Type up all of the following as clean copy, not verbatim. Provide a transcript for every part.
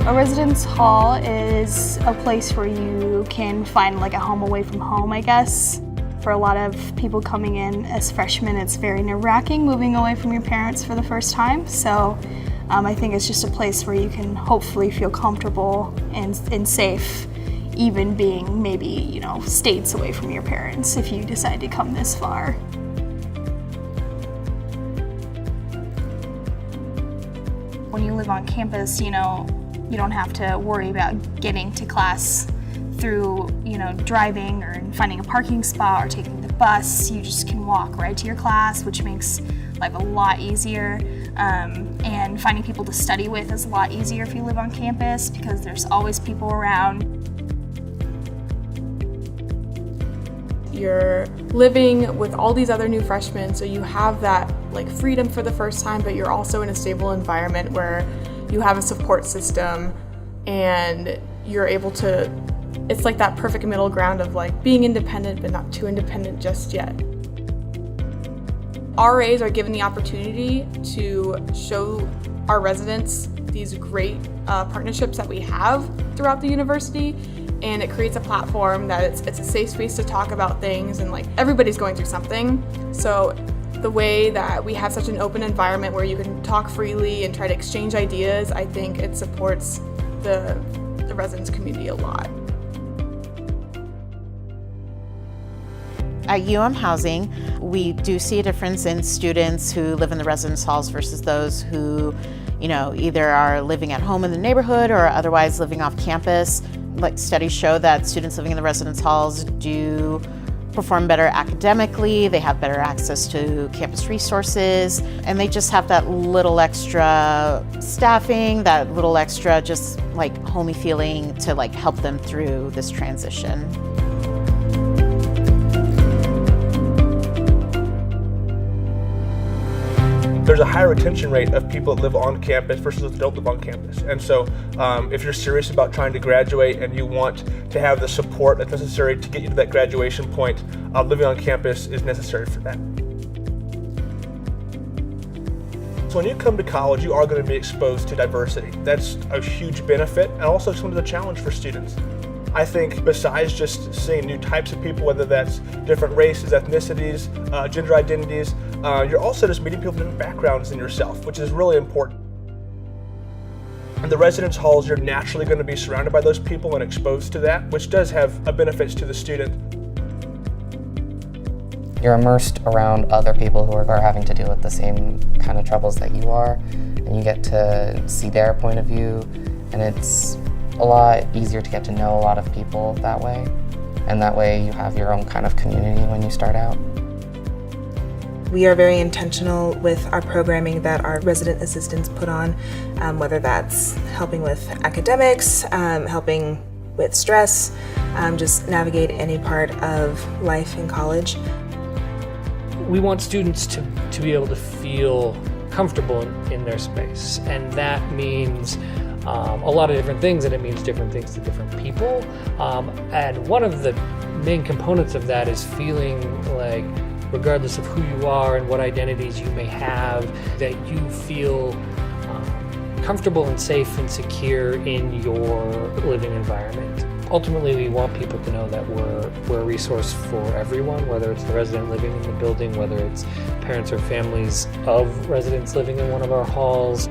A residence hall is a place where you can find like a home away from home, I guess. For a lot of people coming in as freshmen, it's very nerve-wracking moving away from your parents for the first time. So I think it's just a place where you can hopefully feel comfortable and safe, even being maybe, states away from your parents if you decide to come this far. When you live on campus, you don't have to worry about getting to class through, driving or finding a parking spot or taking the bus. You just can walk right to your class, which makes life a lot easier. And finding people to study with is a lot easier if you live on campus because there's always people around. You're living with all these other new freshmen, so you have that freedom for the first time, but you're also in a stable environment where you have a support system and you're able to, it's like that perfect middle ground of being independent but not too independent just yet. RAs are given the opportunity to show our residents these great partnerships that we have throughout the university, and it creates a platform that it's a safe space to talk about things, and everybody's going through something. So the way that we have such an open environment where you can talk freely and try to exchange ideas, I think it supports the residence community a lot. At Housing, we do see a difference in students who live in the residence halls versus those who, either are living at home in the neighborhood or otherwise living off campus. Studies show that students living in the residence halls do perform better academically, they have better access to campus resources, and they just have that little extra staffing, that little extra just homey feeling to help them through this transition. There's a higher retention rate of people that live on campus versus those that don't live on campus. And so if you're serious about trying to graduate and you want to have the support that's necessary to get you to that graduation point, living on campus is necessary for that. So when you come to college, you are going to be exposed to diversity. That's a huge benefit and also some of the challenge for students. I think besides just seeing new types of people, whether that's different races, ethnicities, gender identities, you're also just meeting people with different backgrounds than yourself, which is really important. In the residence halls, you're naturally going to be surrounded by those people and exposed to that, which does have benefits to the student. You're immersed around other people who are having to deal with the same kind of troubles that you are, and you get to see their point of view, and it's a lot easier to get to know a lot of people that way, and that way you have your own kind of community when you start out. We are very intentional with our programming that our resident assistants put on, whether that's helping with academics, helping with stress, just navigate any part of life in college. We want students to be able to feel comfortable in their space, and that means a lot of different things, and it means different things to different people. And one of the main components of that is feeling like, regardless of who you are and what identities you may have, that you feel comfortable and safe and secure in your living environment. Ultimately, we want people to know that we're a resource for everyone, whether it's the resident living in the building, whether it's parents or families of residents living in one of our halls.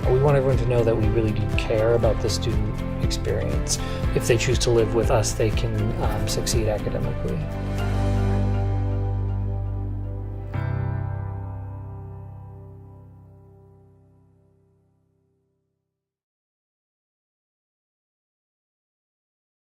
We want everyone to know that we really do care about the student experience. If they choose to live with us, they can succeed academically.